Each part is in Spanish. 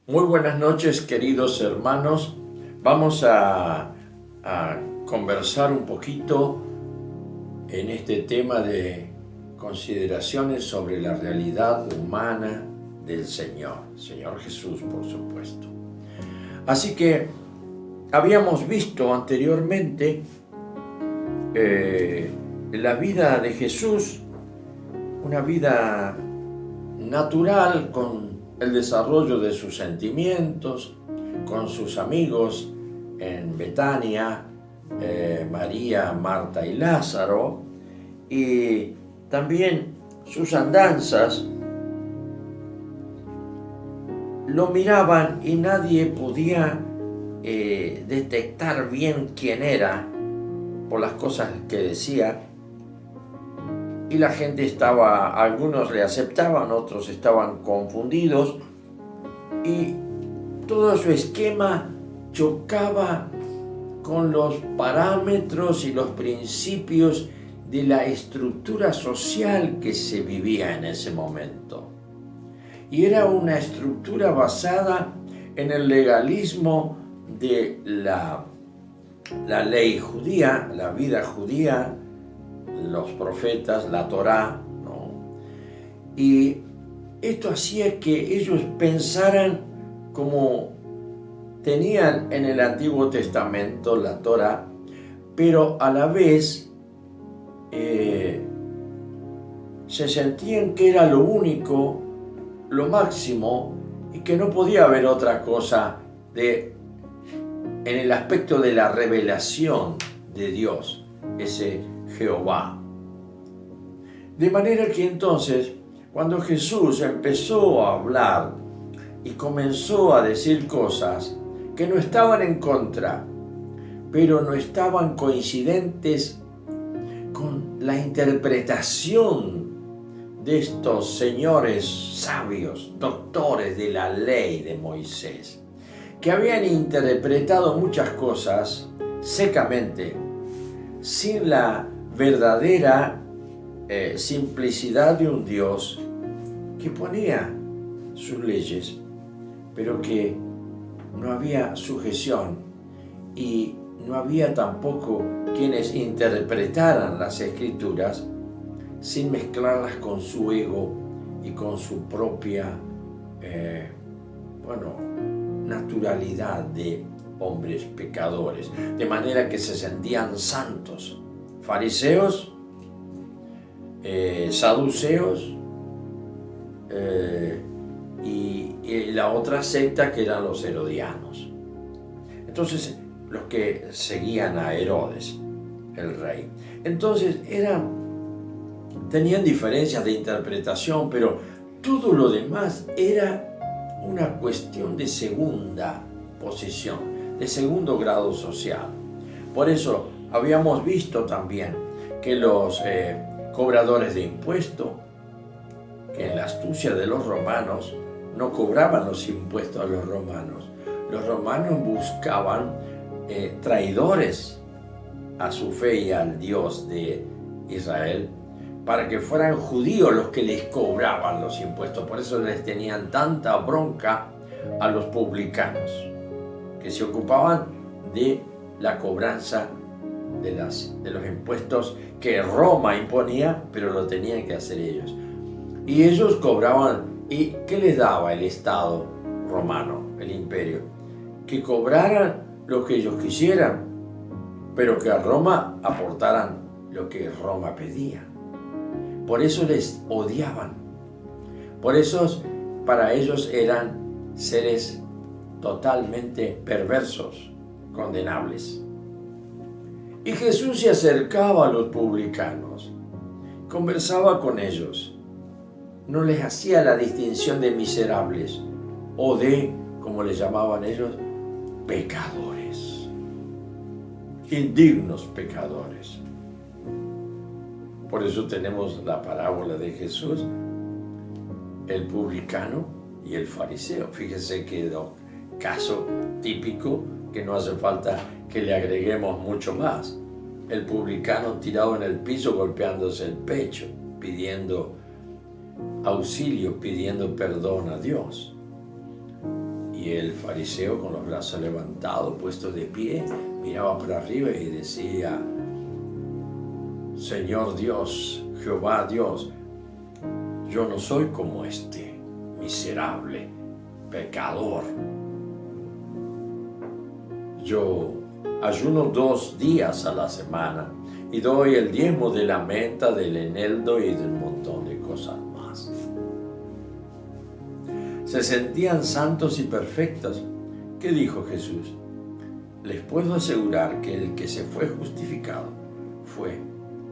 Muy buenas noches, queridos hermanos. Vamos a conversar un poquito en este tema de consideraciones sobre la realidad humana del Señor Jesús, por supuesto. Así que habíamos visto anteriormente la vida de Jesús, una vida natural con el desarrollo de sus sentimientos, con sus amigos en Betania, María, Marta y Lázaro, y también sus andanzas. Lo miraban y nadie podía detectar bien quién era por las cosas que decía, y la gente algunos le aceptaban, otros estaban confundidos, y todo su esquema chocaba con los parámetros y los principios de la estructura social que se vivía en ese momento. Y era una estructura basada en el legalismo de la ley judía, la vida judía, los profetas, la Torá, ¿no? Y esto hacía que ellos pensaran como tenían en el Antiguo Testamento la Torá, pero a la vez se sentían que era lo único, lo máximo, y que no podía haber otra cosa en el aspecto de la revelación de Dios, ese Jehová. De manera que entonces, cuando Jesús empezó a hablar y comenzó a decir cosas que no estaban en contra, pero no estaban coincidentes con la interpretación de estos señores sabios, doctores de la ley de Moisés, que habían interpretado muchas cosas secamente, sin la verdadera simplicidad de un Dios que ponía sus leyes, pero que no había sujeción y no había tampoco quienes interpretaran las Escrituras sin mezclarlas con su ego y con su propia naturalidad de hombres pecadores, de manera que se sentían santos. Fariseos, saduceos y la otra secta que eran los herodianos. Entonces, los que seguían a Herodes, el rey. Entonces, tenían diferencias de interpretación, pero todo lo demás era una cuestión de segunda posición, de segundo grado social. Por eso habíamos visto también que los cobradores de impuestos, que en la astucia de los romanos no cobraban los impuestos a los romanos. Los romanos buscaban traidores a su fe y al Dios de Israel, para que fueran judíos los que les cobraban los impuestos. Por eso les tenían tanta bronca a los publicanos, que se ocupaban de la cobranza de los impuestos que Roma imponía, pero lo tenían que hacer ellos. Y ellos cobraban. ¿Y qué les daba el Estado romano, el imperio? Que cobraran lo que ellos quisieran, pero que a Roma aportaran lo que Roma pedía. Por eso les odiaban. Por eso para ellos eran seres totalmente perversos, condenables. Y Jesús se acercaba a los publicanos, conversaba con ellos, no les hacía la distinción de miserables o de, como les llamaban ellos, pecadores, indignos pecadores. Por eso tenemos la parábola de Jesús, el publicano y el fariseo. Fíjense que caso típico que no hace falta que le agreguemos mucho más. El publicano tirado en el piso golpeándose el pecho, pidiendo auxilio, pidiendo perdón a Dios. Y Y el fariseo, con los brazos levantados, puesto de pie, miraba para arriba y decía: Señor Dios, Jehová Dios, yo no soy como este miserable pecador. Yo ayuno 2 días a la semana y doy el diezmo de la menta, del eneldo y de un montón de cosas más. Se sentían santos y perfectos. ¿Qué dijo Jesús? Les puedo asegurar que el que se fue justificado fue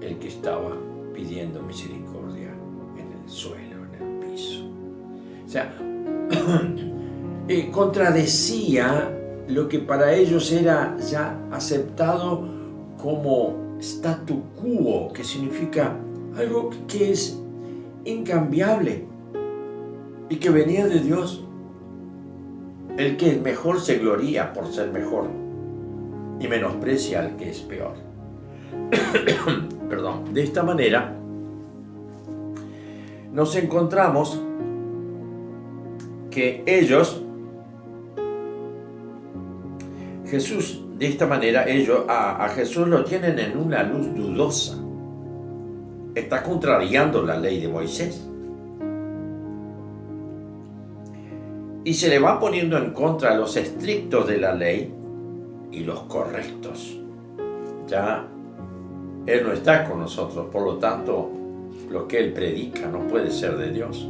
el que estaba pidiendo misericordia en el suelo, en el piso. O sea, contradecía lo que para ellos era ya aceptado como statu quo, que significa algo que es incambiable y que venía de Dios. El que es mejor se gloría por ser mejor y menosprecia al que es peor. Perdón. De esta manera nos encontramos que de esta manera ellos a Jesús lo tienen en una luz dudosa. Está contrariando la ley de Moisés. Y se le va poniendo en contra los estrictos de la ley y los correctos. Ya Él no está con nosotros, por lo tanto, lo que Él predica no puede ser de Dios.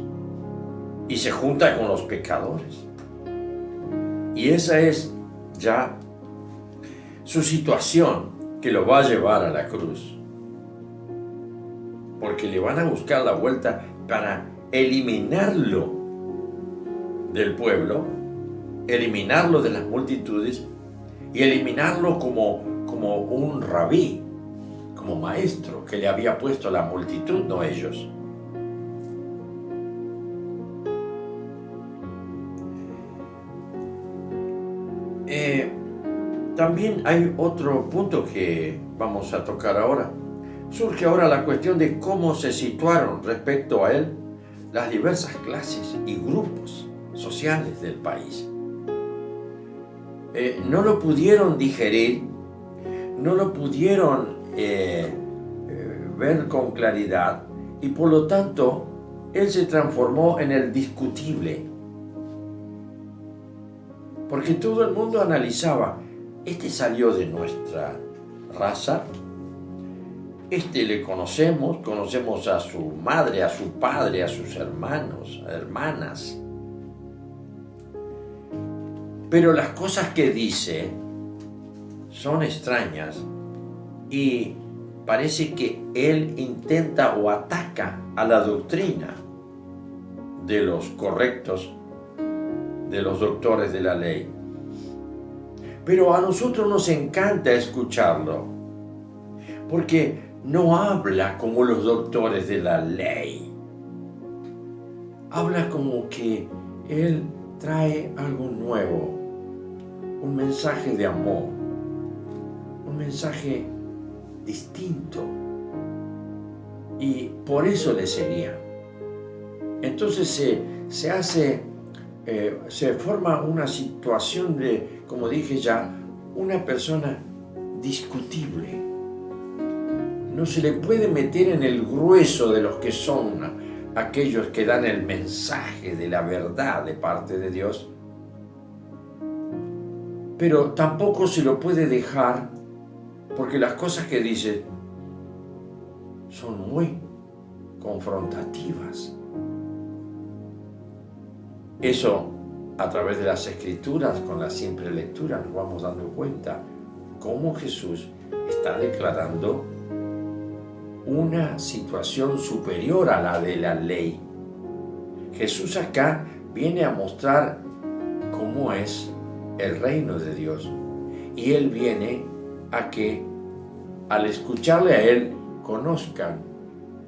Y se junta con los pecadores. Y esa es ya su situación que lo va a llevar a la cruz. Porque le van a buscar la vuelta para eliminarlo del pueblo, eliminarlo de las multitudes y eliminarlo como un rabí, como maestro que le había puesto la multitud, no ellos. También hay otro punto que vamos a tocar ahora. Surge ahora la cuestión de cómo se situaron respecto a él las diversas clases y grupos sociales del país. No lo pudieron digerir, no lo pudieron ver con claridad y por lo tanto él se transformó en el discutible. Porque todo el mundo analizaba: este salió de nuestra raza, este le conocemos a su madre, a su padre, a sus hermanos, hermanas. Pero las cosas que dice son extrañas y parece que él intenta o ataca a la doctrina de los correctos, de los doctores de la ley. Pero a nosotros nos encanta escucharlo, porque no habla como los doctores de la ley. Habla como que él trae algo nuevo, un mensaje de amor, un mensaje distinto. Y por eso le seguían. Entonces se forma una situación de, como dije ya, una persona discutible. No se le puede meter en el grueso de los que son aquellos que dan el mensaje de la verdad de parte de Dios, pero tampoco se lo puede dejar, porque las cosas que dice son muy confrontativas. Eso, a través de las Escrituras, con la simple lectura, nos vamos dando cuenta cómo Jesús está declarando una situación superior a la de la ley. Jesús acá viene a mostrar cómo es el reino de Dios. Y Él viene a que, al escucharle a Él, conozcan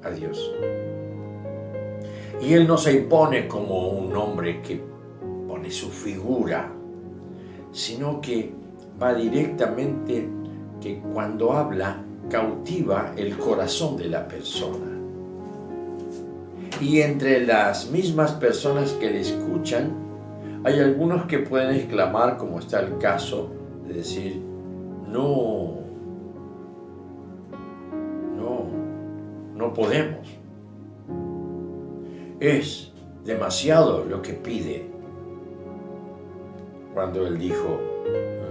a Dios. Y Él no se impone como un hombre que pone su figura, sino que va directamente, que cuando habla cautiva el corazón de la persona. Y entre las mismas personas que le escuchan Hay algunos que pueden exclamar, como está el caso, de decir, no podemos. Es demasiado lo que pide. Cuando él dijo,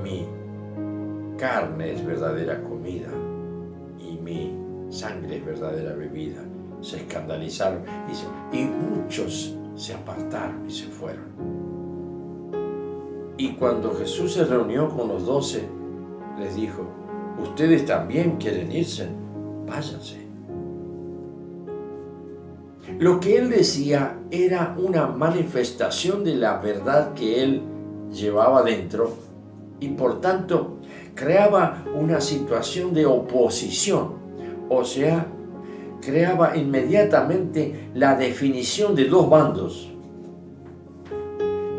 mi carne es verdadera comida y mi sangre es verdadera bebida, se escandalizaron y muchos se apartaron y se fueron. Y cuando Jesús se reunió con los 12, les dijo, ustedes también quieren irse, váyanse. Lo que él decía era una manifestación de la verdad que él llevaba dentro y por tanto creaba una situación de oposición, o sea, creaba inmediatamente la definición de dos bandos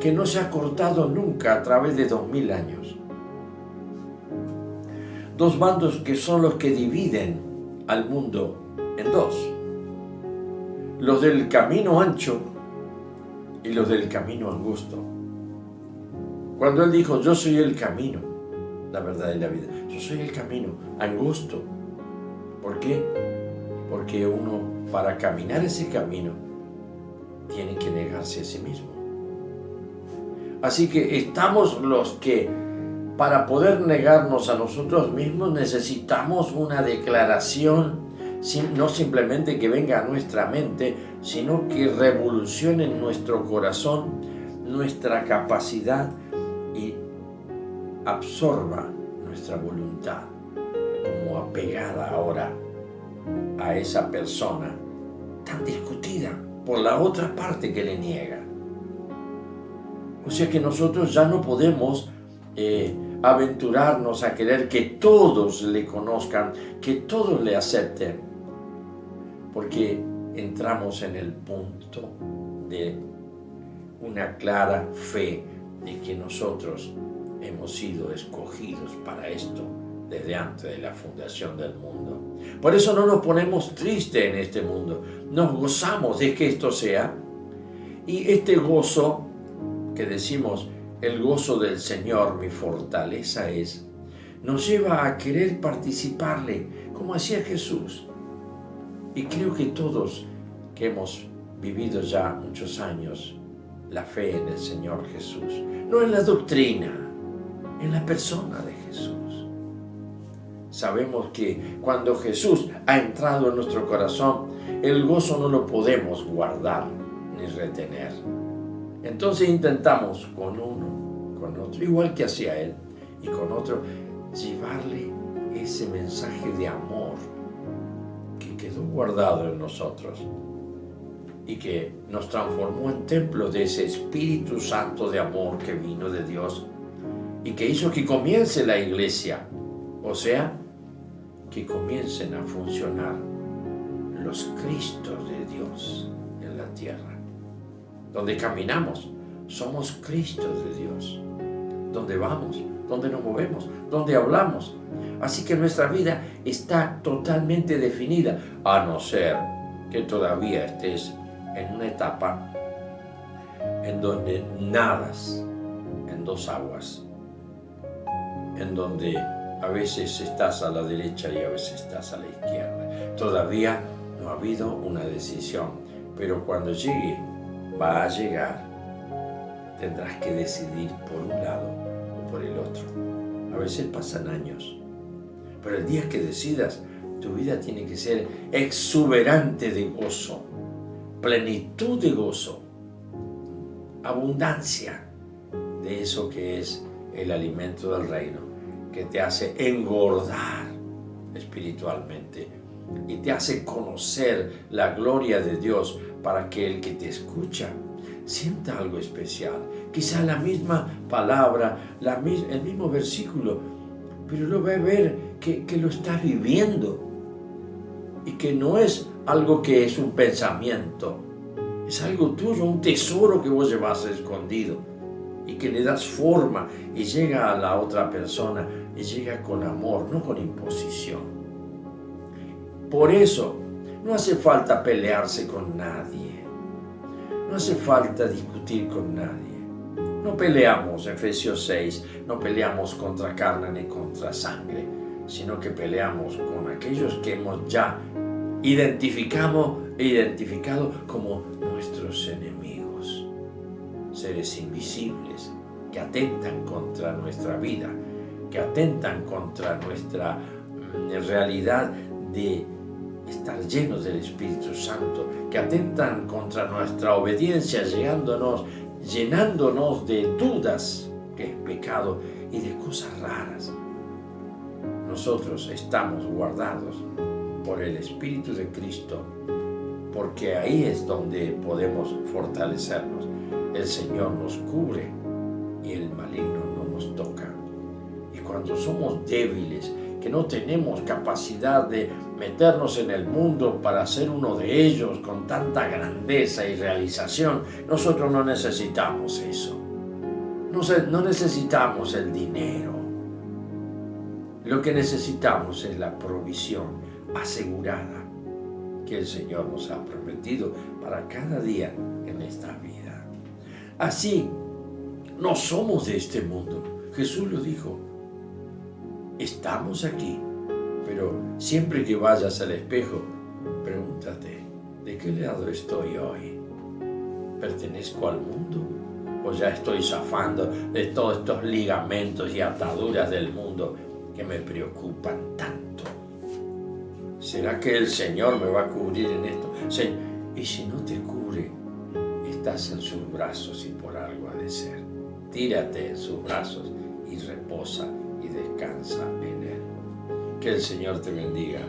que no se ha cortado nunca a través de 2000 años. Dos bandos que son los que dividen al mundo en dos. Los del camino ancho y los del camino angosto. Cuando él dijo, yo soy el camino, la verdad y la vida. Yo soy el camino angosto. ¿Por qué? Porque uno, para caminar ese camino, tiene que negarse a sí mismo. Así que estamos los que, para poder negarnos a nosotros mismos, necesitamos una declaración, no simplemente que venga a nuestra mente, sino que revolucione en nuestro corazón nuestra capacidad y absorba nuestra voluntad como apegada ahora a esa persona tan discutida por la otra parte que le niega. O sea que nosotros ya no podemos aventurarnos a querer que todos le conozcan, que todos le acepten, porque entramos en el punto de una clara fe de que nosotros hemos sido escogidos para esto desde antes de la fundación del mundo. Por eso no nos ponemos tristes en este mundo, nos gozamos de que esto sea, y este gozo que decimos, el gozo del Señor mi fortaleza es, nos lleva a querer participarle como hacía Jesús. Y creo que todos que hemos vivido ya muchos años la fe en el Señor Jesús, no en la doctrina, en la persona de Jesús. Sabemos que cuando Jesús ha entrado en nuestro corazón, el gozo no lo podemos guardar ni retener. Entonces intentamos con uno, con otro, igual que hacía él, y con otro, llevarle ese mensaje de amor que quedó guardado en nosotros y que nos transformó en templo de ese Espíritu Santo de amor que vino de Dios y que hizo que comience la iglesia, o sea, que comiencen a funcionar los Cristos de Dios en la tierra. Donde caminamos, somos Cristos de Dios. Donde vamos, donde nos movemos, donde hablamos. Así que nuestra vida está totalmente definida, a no ser que todavía estés en una etapa en donde nadas en dos aguas, en donde a veces estás a la derecha y a veces estás a la izquierda. Todavía no ha habido una decisión, pero cuando llegue, va a llegar, tendrás que decidir por un lado o por el otro. A veces pasan años, pero el día que decidas, tu vida tiene que ser exuberante de gozo, plenitud de gozo, abundancia de eso que es el alimento del reino, que te hace engordar espiritualmente y te hace conocer la gloria de Dios para que el que te escucha sienta algo especial. Quizá la misma palabra, el mismo versículo, pero lo va a ver que lo está viviendo y que no es algo que es un pensamiento, es algo tuyo, un tesoro que vos llevas escondido y que le das forma y llega a la otra persona y llega con amor, no con imposición. Por eso no hace falta pelearse con nadie, no hace falta discutir con nadie, No peleamos, Efesios 6, no peleamos contra carne ni contra sangre, sino que peleamos con aquellos que hemos ya identificado como nuestros enemigos, seres invisibles que atentan contra nuestra vida, que atentan contra nuestra realidad de estar llenos del Espíritu Santo, que atentan contra nuestra obediencia, llenándonos de dudas, que es pecado, y de cosas raras. Nosotros estamos guardados por el Espíritu de Cristo, porque ahí es donde podemos fortalecernos. El Señor nos cubre y el maligno no nos toca. Y cuando somos débiles, que no tenemos capacidad de meternos en el mundo para ser uno de ellos con tanta grandeza y realización, nosotros no necesitamos eso. No necesitamos el dinero. Lo que necesitamos es la provisión asegurada que el Señor nos ha prometido para cada día en esta vida. Así, no somos de este mundo. Jesús lo dijo. Estamos aquí, pero siempre que vayas al espejo, pregúntate, ¿de qué lado estoy hoy? ¿Pertenezco al mundo? ¿O ya estoy zafando de todos estos ligamentos y ataduras del mundo que me preocupan tanto? ¿Será que el Señor me va a cubrir en esto? Y si no te cubre, estás en sus brazos y por algo ha de ser. Tírate en sus brazos y reposa y descansa en Él. Que el Señor te bendiga.